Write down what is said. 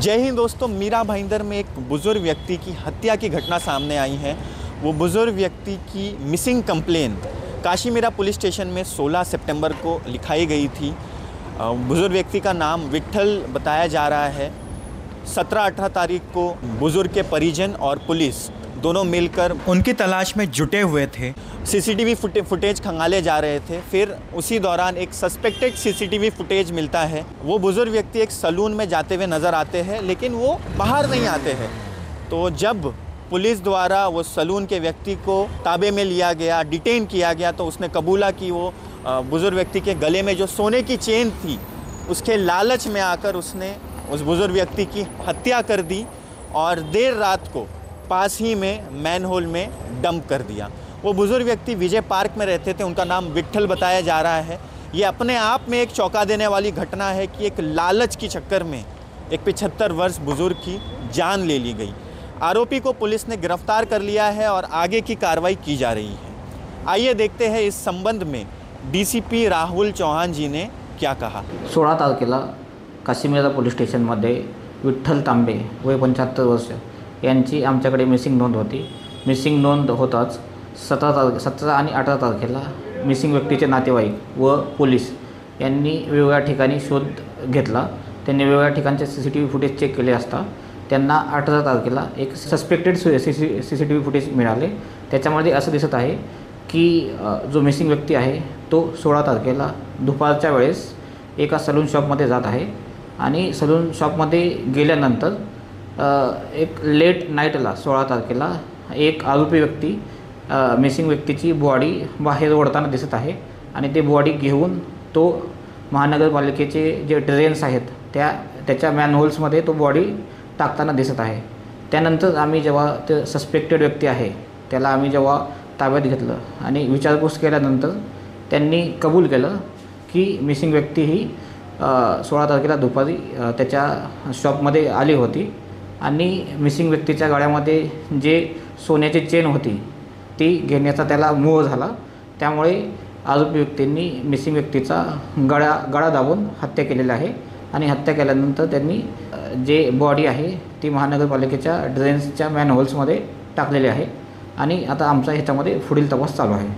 जय हिंद दोस्तों, मीरा भाईंदर में एक बुज़ुर्ग व्यक्ति की हत्या की घटना सामने आई है। वो बुज़ुर्ग व्यक्ति की missing complaint Kashimira police station में 16 सितंबर को लिखाई गई थी। बुज़ुर्ग व्यक्ति का नाम विट्ठल बताया जा रहा है। 17-18 तारीख को बुज़ुर्ग के परिजन और पुलिस दोनों मिलकर उनकी तलाश में जुटे हुए थे। सीसीटीवी फुटेज खंगाले जा रहे थे। फिर उसी दौरान एक सस्पेक्टेड सीसीटीवी फुटेज मिलता है। वो बुज़ुर्ग व्यक्ति एक सलून में जाते हुए नज़र आते हैं, लेकिन वो बाहर नहीं आते हैं। तो जब पुलिस द्वारा वो सलून के व्यक्ति को ताबे में लिया गया, डिटेन किया गया, तो उसने कबूला कि वो बुज़ुर्ग व्यक्ति के गले में जो सोने की चेन थी, उसके लालच में आकर उसने उस बुज़ुर्ग व्यक्ति की हत्या कर दी और देर रात को पास ही में मैनहोल में डंप कर दिया। वो बुज़ुर्ग व्यक्ति विजय पार्क में रहते थे। उनका नाम विट्ठल बताया जा रहा है। ये अपने आप में एक चौंका देने वाली घटना है कि एक लालच की चक्कर में एक 75 वर्ष बुज़ुर्ग की जान ले ली गई। आरोपी को पुलिस ने गिरफ्तार कर लिया है और आगे की कार्रवाई की जा रही है। आइए देखते हैं इस संबंध में डीसीपी राहुल चौहान जी ने क्या कहा। 16 तारखेला काशीमीरा पोलीस स्टेशनमध्ये विठ्ठल तांबे वय 75 वर्ष यांची आमच्याकडे मिसिंग नोंद होती। मिसिंग नोंद होताच 17 आणि 18 तारखेला मिसिंग व्यक्तीचे नातेवाईक व पोलीस यांनी वेगवेगळ्या ठिकाणी शोध घेतला। त्यांनी वेगवेगळ्या ठिकाणचे सीसीटीव्ही फुटेज चेक केले असता त्यांना 18 तारखेला एक सस्पेक्टेड सीसीटीव्ही फुटेज मिळाले। त्याच्यामध्ये असं दिसत आहे की जो मिसिंग व्यक्ती आहे तो 16 तारखेला दुपारच्या वेळेस एका सलून शॉपमध्ये जात आहे आणि सलून शॉपमध्ये गेल्यानंतर एक लेट नाईटला 16 तारखेला एक आरोपी व्यक्ती मिसिंग व्यक्तीची बॉडी बाहेर ओढताना दिसत आहे आणि ते बॉडी घेऊन तो महानगरपालिकेचे जे ड्रेन्स आहेत त्याच्या मॅनहोल्समध्ये तो बॉडी टाकताना दिसत आहे। त्यानंतर आम्ही जेव्हा ते सस्पेक्टेड व्यक्ती आहे त्याला आम्ही जेव्हा ताब्यात घेतलं आणि विचारपूस केल्यानंतर त्यांनी कबूल केलं की मिसिंग व्यक्ती ही 16 तारखेला दुपारी त्याच्या शॉपमध्ये आली होती आणि मिसिंग व्यक्तीच्या गळ्यामध्ये जे सोन्याची चेन होती ती घेण्याचा त्याला मोह झाला। त्यामुळे आरोपी व्यक्तींनी मिसिंग व्यक्तीचा गळा दाबून हत्या केलेली आहे आणि हत्या केल्यानंतर त्यांनी जे बॉडी आहे ती महानगरपालिकेच्या ड्रेन्सच्या मॅनहोल्समध्ये टाकलेली आहे आणि आता आमचा ह्याच्यामध्ये पुढील तपास चालू आहे।